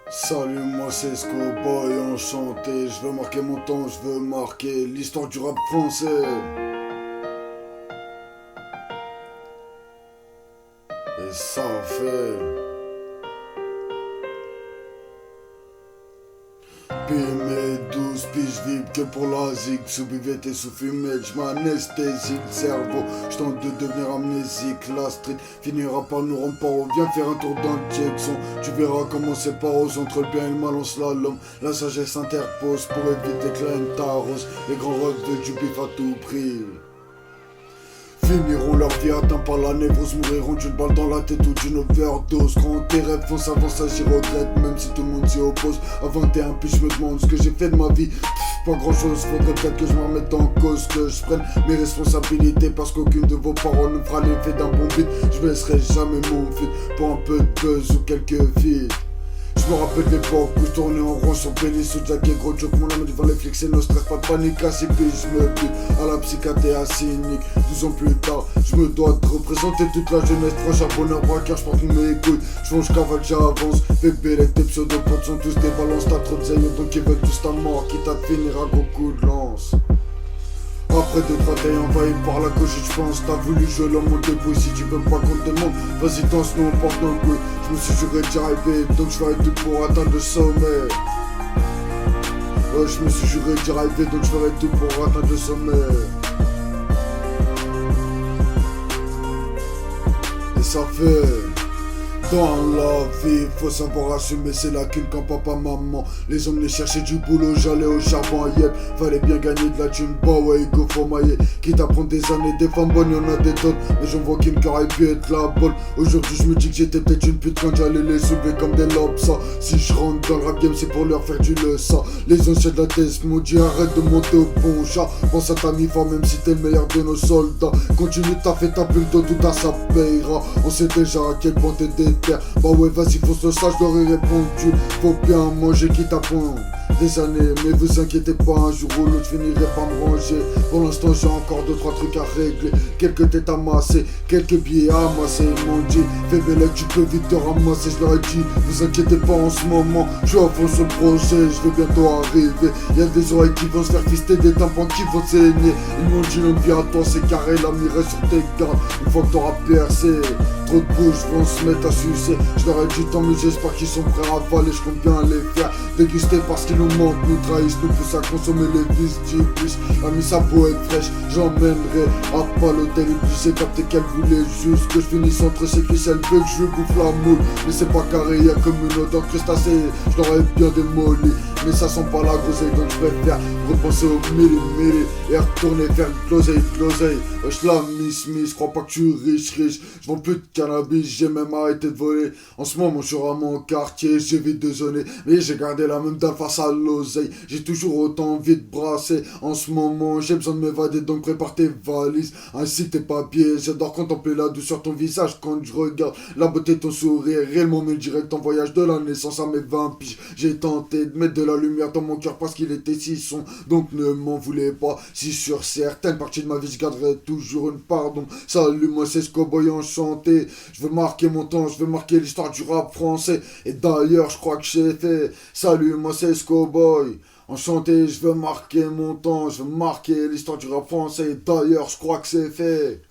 Salut, moi c'est Scoboy, enchanté. Je veux marquer mon temps, je veux marquer l'histoire du rap français. Et ça fait. Puis mes 12 piges vibres que pour la zig. Sous buvette et sous fumette, j'm'anesthésie le cerveau. J'tente de devenir amnésique. La street finira par nous rendre paro. Viens faire un tour dans le Jackson. Tu verras comment c'est paros. Entre le bien et le mal on slalom. La sagesse interpose pour éviter que la haine t'arrose. Les grands rêves de du bif à tout prix finiront leur vie atteints par la névrose, mouriront d'une balle dans la tête ou d'une overdose. Quand tes rêves font s'avancer, j'y regrette, même si tout le monde s'y oppose. À 21 puis je me demande ce que j'ai fait de ma vie. Pas grand chose, faudrait peut-être que je m'en remette en cause, que je prenne mes responsabilités, parce qu'aucune de vos paroles ne fera l'effet d'un bon beat. Je laisserai jamais mon feed pour un peu de buzz ou quelques vies. Je me rappelle l'époque où je tournais en rond sur Pélis sous Jack et gros joke. Mon âme devant les flics, c'est no stress, pas de panique. Assis puis je me bute à la psychiatrie à cynique. 12 ans plus tard, je me dois de représenter toute la jeunesse. Proche à bonheur, braqueur, je porte mes couilles. Je mange, cavale, j'avance. Bébé, les tes pseudopotes sont tous des balances. T'as trop de zèle, donc ils veulent tous ta mort. Quitte à te finir à gros coups de lance. Après 2-3 tailles envahi par la gauche, je pense. T'as voulu jouer l'homme au début. Si tu veux pas qu'on te demande, vas-y danse, nous on porte nos couilles. Je me suis juré d'y arriver, donc je ferai tout pour atteindre le sommet. Ouais, je me suis juré d'y arriver, donc je ferai tout pour atteindre le sommet. Et ça fait. Dans la vie, faut savoir assumer ses lacunes quand papa, maman les emmenaient chercher du boulot, j'allais au charbon, yep. Fallait bien gagner de la thune, bah ouais, go faut mailler. Quitte à prendre des années, des femmes bonnes, y'en a des tonnes. Mais j'en vois qu'une qui aurait pu être la bonne. Aujourd'hui, je me dis que j'étais peut-être une pute quand j'allais les soulever comme des lobes, ça. Si je rentre dans le rap game, c'est pour leur faire du le ça. Les anciens de la tête maudit, arrête de monter au bon chat. Pense à ta mi-fort, même si t'es le meilleur de nos soldats. Continue, t'as fait ta plume, tout à ça payera. On sait déjà à quel point t'es déter. Bah ouais, vas-y, fonce le sage, je leur ai répondu. Faut bien manger, quitte à prendre des années, mais vous inquiétez pas, un jour ou l'autre je finirai par me ranger. Pour l'instant j'ai encore 2-3 trucs à régler. Quelques têtes amassées, quelques billets amassés. Ils m'ont dit, fais belle, tu peux vite te ramasser. Je leur ai dit, vous inquiétez pas en ce moment, je suis à fond sur le projet, je vais bientôt arriver. Y'a des oreilles qui vont se faire fister, des tympans qui vont saigner. Ils m'ont dit, l'homme vient à toi, c'est carré, la mire sur tes gardes. Une fois que t'auras percé, trop de bouches vont se mettre à sucer. Je leur ai dit, tant mieux, j'espère qu'ils sont prêts à avaler. Je compte bien les faire déguster parce qu'ils nous manquent, nous trahissent, nous poussent à consommer les vices du bus. La mise à peau est fraîche, j'emmènerai à pas l'hôtel. Et puis c'est capté qu'elle voulait juste que je finisse entre ses cuisses. Elle veut que je bouffe la moule, mais c'est pas carré, y'a comme une odeur crustacée. Je l'aurais bien démoli, mais ça sent pas la groseille. Donc je préfère repenser au milli et retourner faire closeille. Wesh la miss, crois pas que tu es riche. Je vends plus de cannabis, j'ai même arrêté de voler. En ce moment je suis à mon quartier, j'évite de zoner. Mais j'ai gardé la même dalle face à l'oseille. J'ai toujours autant envie de brasser. En ce moment j'ai besoin de m'évader, donc prépare tes valises. Ainsi tes papiers, j'adore contempler la douce sur ton visage quand je regarde la beauté de ton sourire. Réellement me direct en voyage de la naissance à mes 20 piges. J'ai tenté de mettre de la lumière dans mon cœur parce qu'il était si sombre. Donc ne m'en voulez pas si sur certaines parties de ma vie je garderai toujours une pardon. Salut, moi c'est Scoboy, enchanté. Je veux marquer mon temps, je veux marquer l'histoire du rap français. Et d'ailleurs je crois que j'ai fait. Salut, moi c'est Scoboy, enchanté. Je veux marquer mon temps, je veux marquer l'histoire du rap français. Et d'ailleurs je crois que c'est fait.